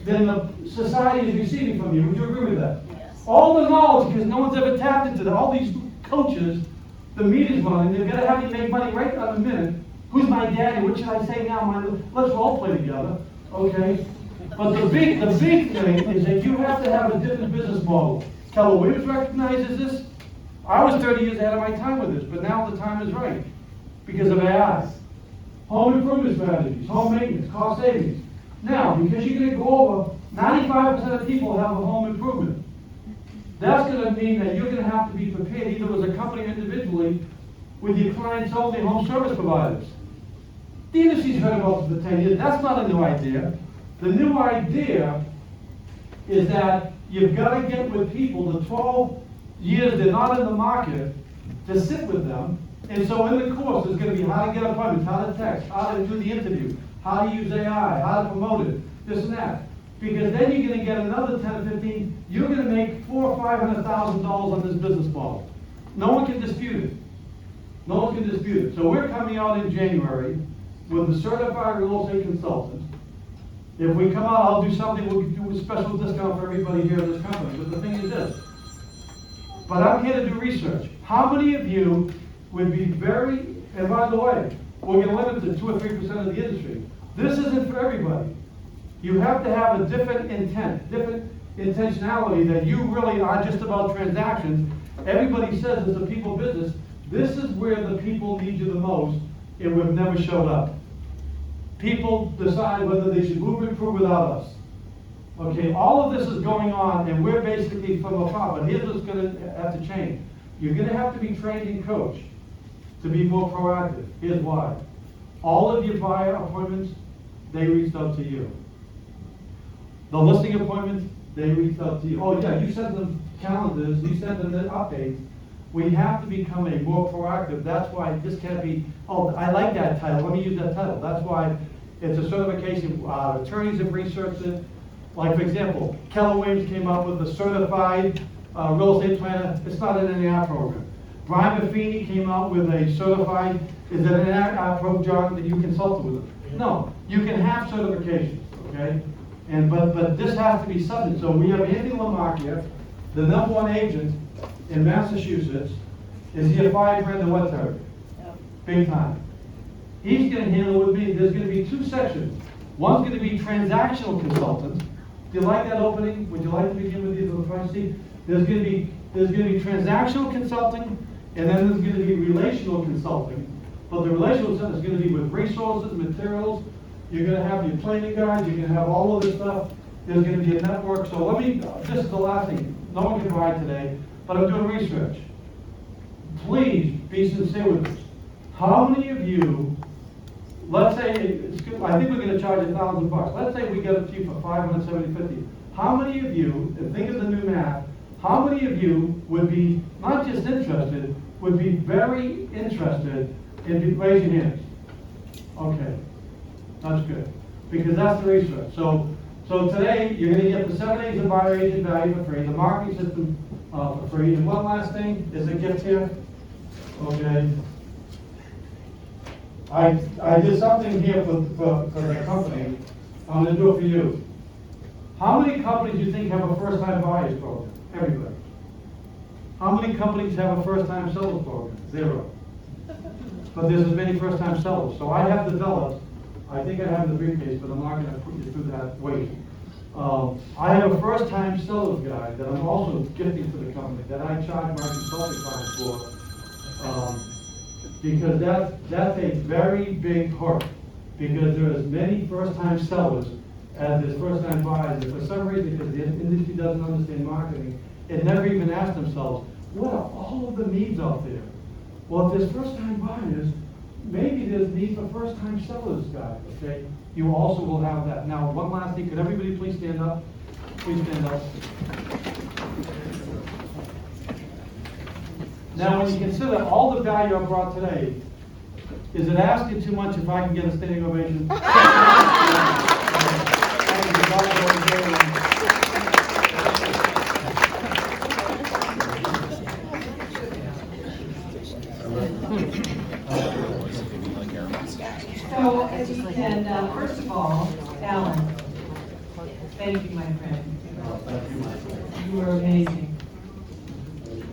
than the society is receiving from you. Would you agree with that? Yes. All the knowledge, because no one's ever tapped into that. All these coaches, the media's running, they're going to have you make money right on the minute. Who's my daddy? What should I say now? Let's all play together, okay? But the big thing is that you have to have a different business model. Keller Williams recognizes this. I was 30 years ahead of my time with this, but now the time is right because of AI. Home improvement strategies, home maintenance, cost savings. Now, because you're going to go over, 95% of people have a home improvement. That's going to mean that you're going to have to be prepared either as a company or individually with your clients only home service providers. The industry's heard about this for 10 years. That's not a new idea. The new idea is that you've got to get with people the 12 years they're not in the market to sit with them. And so in the course, there's going to be how to get appointments, how to text, how to do the interview, how to use AI, how to promote it, this and that. Because then you're going to get another 10 or 15, you're going to make $400,000 or $500,000 on this business model. No one can dispute it. No one can dispute it. So we're coming out in January with a certified real estate consultant. If we come out, I'll do something, we'll do a special discount for everybody here in this company. But the thing is this, but I'm here to do research. How many of you would be and by the way, we're going to limit to 2 or 3% of the industry. This isn't for everybody. You have to have a different intent, different intentionality that you really are just about transactions. Everybody says it's a people business. This is where the people need you the most, and we've never showed up. People decide whether they should move and improve without us. Okay, all of this is going on, and we're basically from afar, but here's what's gonna have to change. You're gonna have to be trained and coached to be more proactive. Here's why. All of your buyer appointments, they reached out to you. The listing appointments, they reached out to you. Oh yeah, you sent them calendars, you sent them the updates. We have to become a more proactive. That's why this can't be, oh, I like that title, let me use that title. That's why it's a certification. Attorneys have researched it. Like for example, Keller Williams came up with a certified real estate planner. It's not in any art program. Brian Buffini came out with a certified, is it an art program, John, that you consulted with them? No, you can have certifications, okay? And but this has to be something. So we have Andy Lamar here, the #1 agent in Massachusetts. Is he a firebrand or what territory? Big time. He's going to handle it with me. There's going to be 2 sections. One's going to be transactional consultant. Do you like that opening? Would you like to begin with these on the front seat? There's going to be transactional consulting, and then there's going to be relational consulting. But the relational stuff is going to be with resources, materials. You're going to have your planning guides. You're going to have all of this stuff. There's going to be a network. So this is the last thing. No one can provide today, but I'm doing research. Please be sincere with this. How many of you, let's say, I think we're going to charge $1,000. Let's say we get it to you for $570.50. How many of you, and think of the new math, how many of you would be not just interested, would be very interested in, raise your hands. Okay, that's good, because that's the research. So today, you're going to get the 7 days of buyer agent value for free, the marketing system for free, and one last thing, is a gift here. Okay. I did something here for the company. I'm going to do it for you. How many companies do you think have a first-time buyers program? Everybody. How many companies have a first-time sellers program? 0. But there's as many first-time sellers. So I have developed, I think I have the briefcase, but I'm not going to put you through that weight. I have a first-time sellers guide that I'm also gifting to the company that I charge my consulting clients for. Because that's a very big hook, because there are as many first-time sellers as there's first-time buyers. And for some reason, because the industry doesn't understand marketing, it never even asked themselves, what are all of the needs out there? Well, if there's first-time buyers, maybe there's need for first-time sellers, guys, okay? You also will have that. Now, one last thing, could everybody please stand up? Please stand up. Now, when you consider all the value I brought today, is it asking too much if I can get a standing ovation? So, and first of all, Allan, thank you, my friend. You were amazing.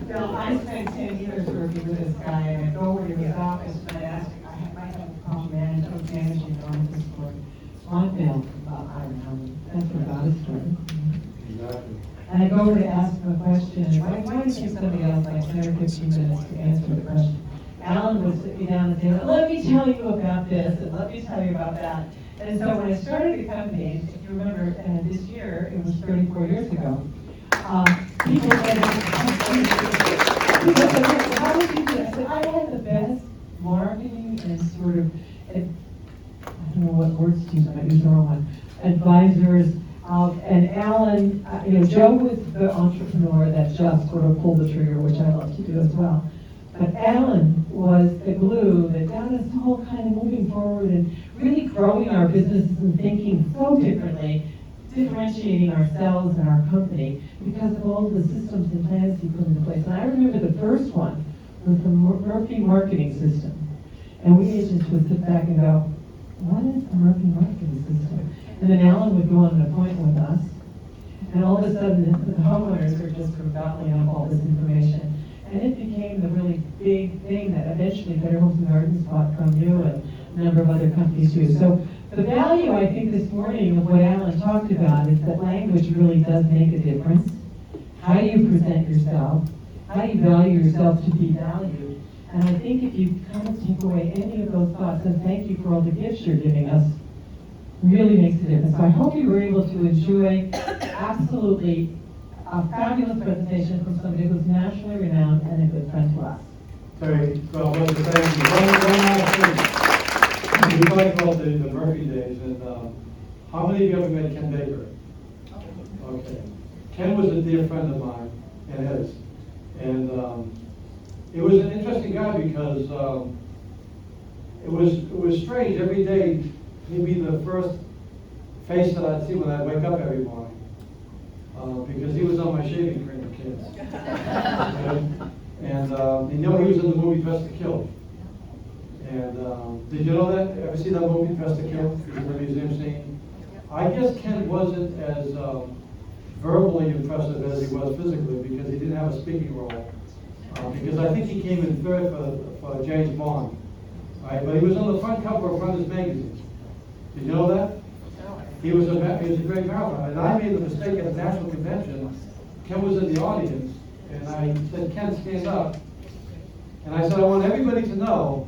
Well, I spent 10 years working with this guy, and I'd go over to his office and I'd ask, I might have a problem managing the office for on film, I don't know, that's about a story. Exactly. And I'd go over to ask him a question, and why don't you give somebody else like 10 or 15 minutes to answer the question? Allan would sit me down and say, let me tell you about this, and let me tell you about that. And so when I started the company, if you remember, this year, it was 34 years ago, people said, how would you do it? I said, I had the best marketing and sort of, I don't know what words to use, I might use the wrong one, advisors. And Allan, Joe was the entrepreneur that just sort of pulled the trigger, which I love to do as well. But Allan was the glue that got us all kind of moving forward and really growing our businesses and thinking so differently, differentiating ourselves and our company because of all the systems and plans he put into place. And I remember the first one was the Murphy marketing system. And we agents would sit back and go, what is the Murphy marketing system? And then Allan would go on an appointment with us. And all of a sudden, the homeowners were just rattling up all this information. And it became the really big thing that eventually Better Homes and Gardens bought from you and a number of other companies too. So The value, I think, this morning of what Allan talked about is that language really does make a difference. How do you present yourself? How do you value yourself to be valued? And I think if you kind of take away any of those thoughts, and thank you for all the gifts you're giving us, really makes a difference. So I hope you were able to enjoy absolutely a fabulous presentation from somebody who's nationally renowned and a good friend to us. Terry, well, I want to thank you. One last thing. We talked about the Murphy days, and how many of you ever met Ken Baker? Okay. Ken was a dear friend of mine, and his. And it was an interesting guy because it was strange. Every day, he'd be the first face that I'd see when I'd wake up every morning. Because he was on my shaving cream, kids. Okay? And you know he was in the movie Dressed to Kill. And did you know that? Ever see that movie Dressed to Kill? It's in the museum scene. I guess Ken wasn't as verbally impressive as he was physically because he didn't have a speaking role. Because I think he came in third for James Bond. Right? But he was on the front cover of Runners magazine. Did you know that? He was a great marathon. And I made the mistake at the national convention. Ken was in the audience, and I said, Ken, stand up. And I said, I want everybody to know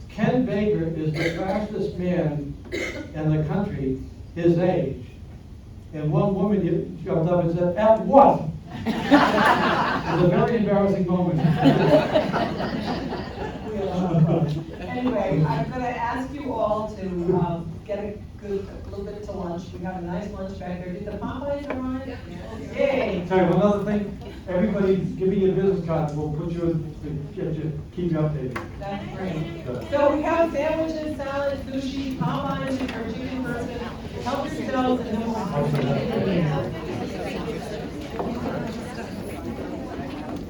Ken Baker is the fastest man in the country his age. And one woman jumped up and said, at what? It was a very embarrassing moment. Anyway, I'm going to ask you all to get a little bit to lunch. We have a nice lunch back there. Did the Popeyes arrive? Yay! Sorry, one other thing. Everybody, give me your business card. We'll put you in, keep you updated. That's great. So we have sandwiches, salad, sushi, Popeyes, if you're a chicken person. Help yourselves and then we'll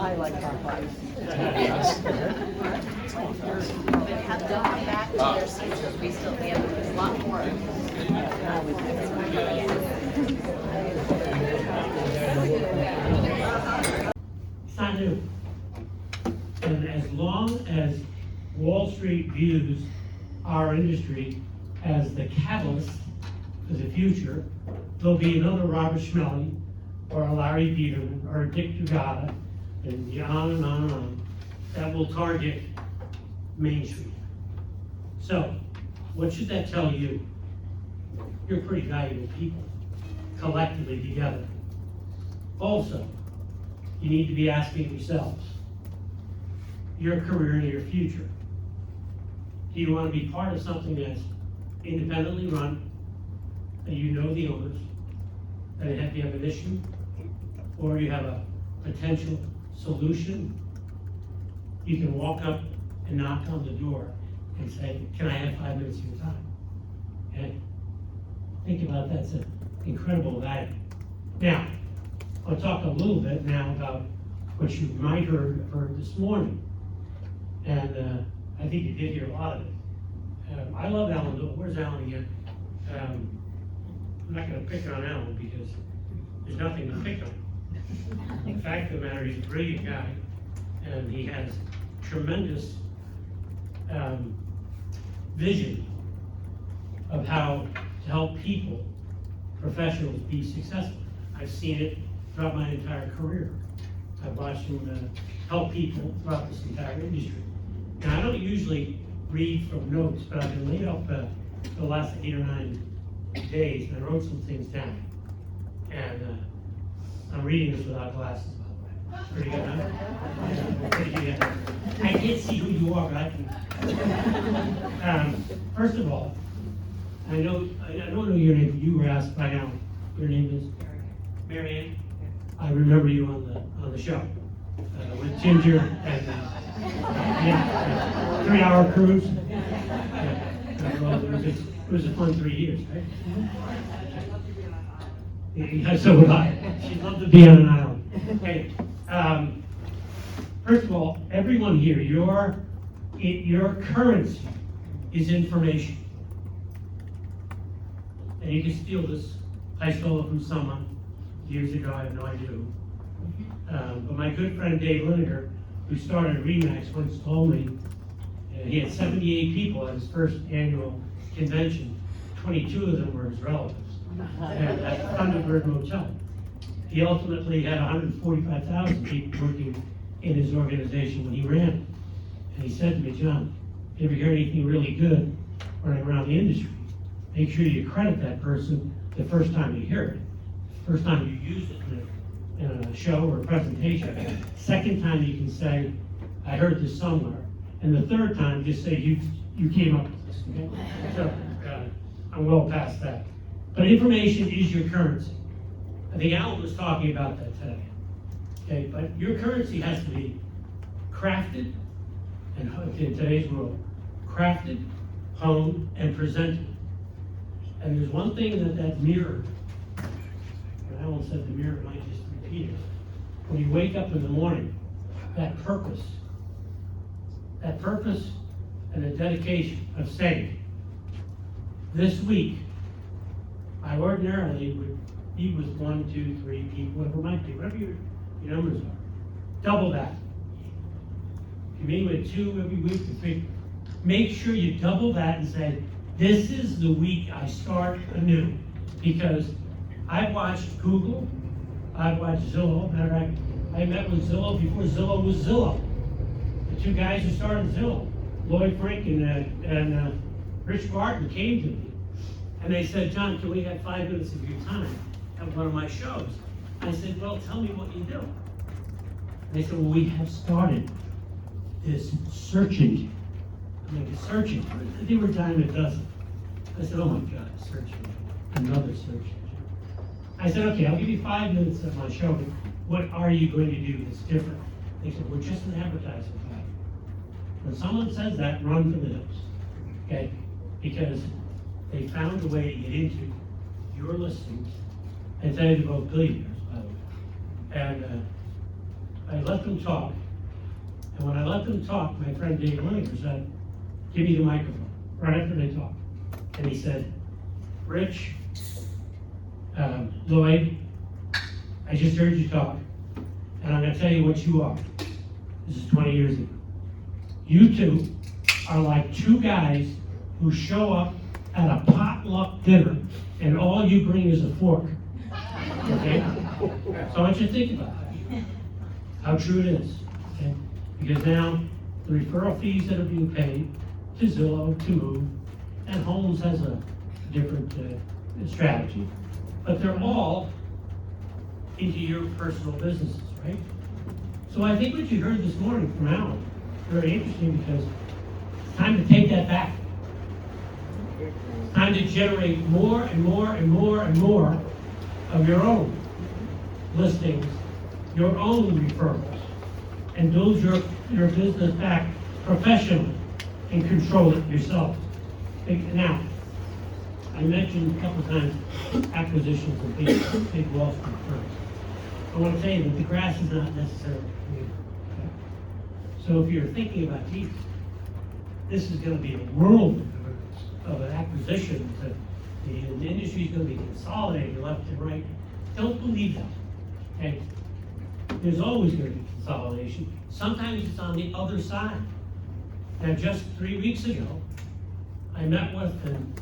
I like Popeyes. Have them come back to their seats because we still have a lot more. It's not new. And as long as Wall Street views our industry as the catalyst for the future, there'll be another Robert Schmelly or a Larry Biederman or a Dick Dugata and on and on and on that will target Main Street. So, what should that tell you? You're pretty valuable people, collectively together. Also, you need to be asking yourselves, your career and your future. Do you want to be part of something that's independently run, that you know the owners, that you have an issue, or you have a potential solution? You can walk up and knock on the door and say, can I have 5 minutes of your time? And think about that, it's an incredible value. Now, I'll talk a little bit now about what you might have heard this morning. And I think you did hear a lot of it. I love Allan Dalton. Where's Allan again? I'm not going to pick on Allan because there's nothing to pick on. The fact of the matter, he's a brilliant guy, and he has tremendous vision of how to help people, professionals, be successful. I've seen it throughout my entire career. I've watched him help people throughout this entire industry. Now, I don't usually read from notes, but I've been laid up for the last 8 or 9 days, and I wrote some things down. And I'm reading this without glasses, by the way. Pretty good, huh? Yeah, pretty good. I can't see who you are, but I can. First of all, I don't know your name, but you were asked by now. Your name is? Mary Ann? I remember you on the show with Ginger and 3-hour cruise. Well, it was a fun 3 years, right? Yeah, so would I. She'd love to be on an island. Okay. First of all, everyone here, your currency is information. And you can steal this. I stole it from someone years ago, I have no idea who. But my good friend Dave Lineker, who started RE/MAX, once told me he had 78 people at his first annual convention, 22 of them were his relatives. And at Thunderbird Motel. He ultimately had 145,000 people working in his organization when he ran it. And he said to me, John, if you ever hear anything really good running around the industry, make sure you credit that person the first time you hear it. First time you use it in a show or a presentation. Second time you can say, I heard this somewhere. And the third time, just say, you came up with this, okay? So, I'm well past that. But information is your currency. I think Allan was talking about that today. Okay, but your currency has to be crafted, and in today's world, crafted, honed, and presented. And there's one thing that mirror, and Allan said the mirror, might just repeat it. When you wake up in the morning, that purpose and the dedication of saying, this week, I ordinarily would be with 1, 2, 3 people, whatever it might be, whatever your numbers are. Double that. If you meet with 2 every week or 3, make sure you double that and say, this is the week I start anew. Because I've watched Google, I've watched Zillow. Matter of fact, I met with Zillow before Zillow was Zillow. The 2 guys who started Zillow, Lloyd Frank and Rich Barton, came to me. And they said, John, can we have 5 minutes of your time at one of my shows? I said, well, tell me what you do. And they said, well, we have started this search engine. I'm like, a search engine? They were a dime a dozen. I said, oh my God, a search engine. Another search engine. I said, okay, I'll give you 5 minutes of my show, but what are you going to do that's different? They said, we're just an advertising platform. When someone says that, run for the hills, okay? Because they found a way to get into your listings, and today they're both billionaires, by the way. And I let them talk, and when I let them talk, my friend Dave Lineker said, give me the microphone, right after they talked. And he said, Rich, Lloyd, I just heard you talk, and I'm gonna tell you what you are. This is 20 years ago. You two are like 2 guys who show up at a potluck dinner, and all you bring is a fork. Okay? So I want you to think about that. How true it is. Okay? Because now the referral fees that are being paid to Zillow, to Move, and Homes has a different strategy, but they're all into your personal businesses, right? So I think what you heard this morning from Allan, very interesting, because it's time to take that back. It's time to generate more and more and more and more of your own listings, your own referrals, and build your business back professionally and control it yourself. Now, I mentioned a couple times acquisitions of big Wall Street firms. I want to tell you that the grass is not necessarily green. Okay? So if you're thinking about, geez, this is going to be a whirlwind of an acquisition, that the industry is going to be consolidated left and right, don't believe that. Okay? There's always going to be consolidation. Sometimes it's on the other side. Now, just 3 weeks ago, I met with and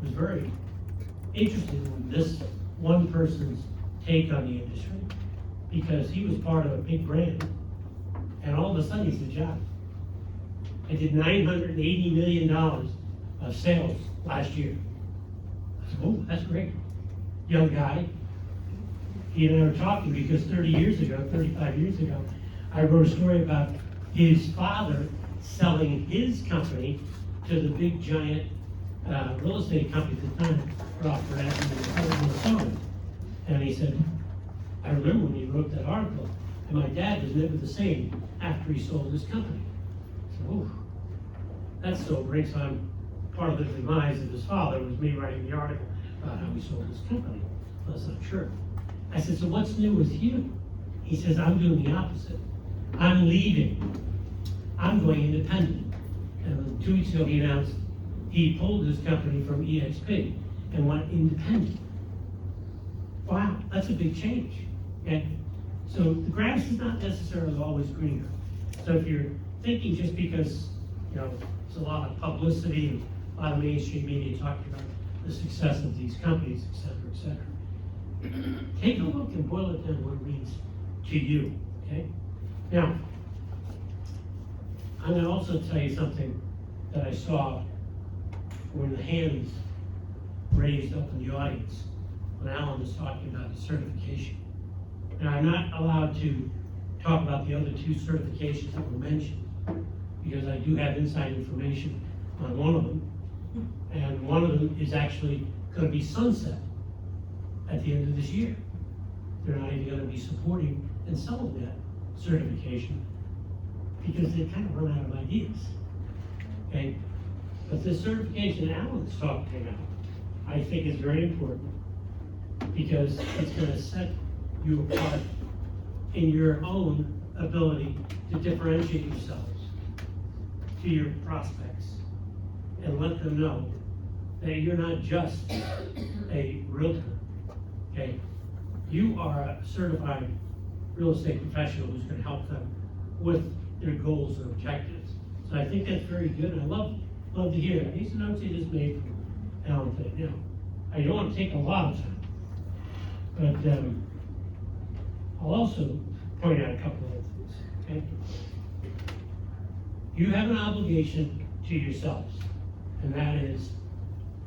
was very interested in this one person's take on the industry, because he was part of a big brand, and all of a sudden he's a job. I did $980 million of sales last year. I said, oh, that's great. Young guy. He and I were talking because 35 years ago, I wrote a story about his father selling his company to the big giant real estate company at the time, Crawford Avenue, Minnesota. And he said, I remember when he wrote that article, and my dad was never the same after he sold his company. So, oh, that's sobering. So I'm part of the demise of his father was me writing the article about how he sold his company. Well, that's not true. I said, so what's new with you? He says, I'm doing the opposite. I'm leaving. I'm going independent. And 2 weeks ago he announced he pulled his company from EXP and went independent. Wow, that's a big change. Okay? So the grass is not necessarily always greener. So if you're thinking just because, it's a lot of publicity, a lot of mainstream media talking about the success of these companies, et cetera, et cetera. Take a look and boil it down what it means to you, okay? Now, I'm gonna also tell you something that I saw when the hands raised up in the audience when Allan was talking about the certification. Now, I'm not allowed to talk about the other two certifications that were mentioned because I do have inside information on one of them. And one of them is actually gonna be sunset at the end of this year. They're not even gonna be supporting and selling that certification because they kind of run out of ideas, okay? But the certification Allan's talking about, I think is very important because it's gonna set you apart in your own ability to differentiate yourselves to your prospects and let them know that you're not just a realtor, okay? You are a certified real estate professional who's gonna help them with their goals and objectives. So I think that's very good, and I love to hear that. These are notes he just made from Allan today. Now, I don't want to take a lot of time, but I'll also point out a couple of things, okay? You have an obligation to yourselves, and that is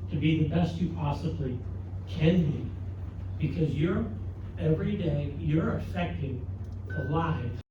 to be the best you possibly can be, because every day, you're affecting the lives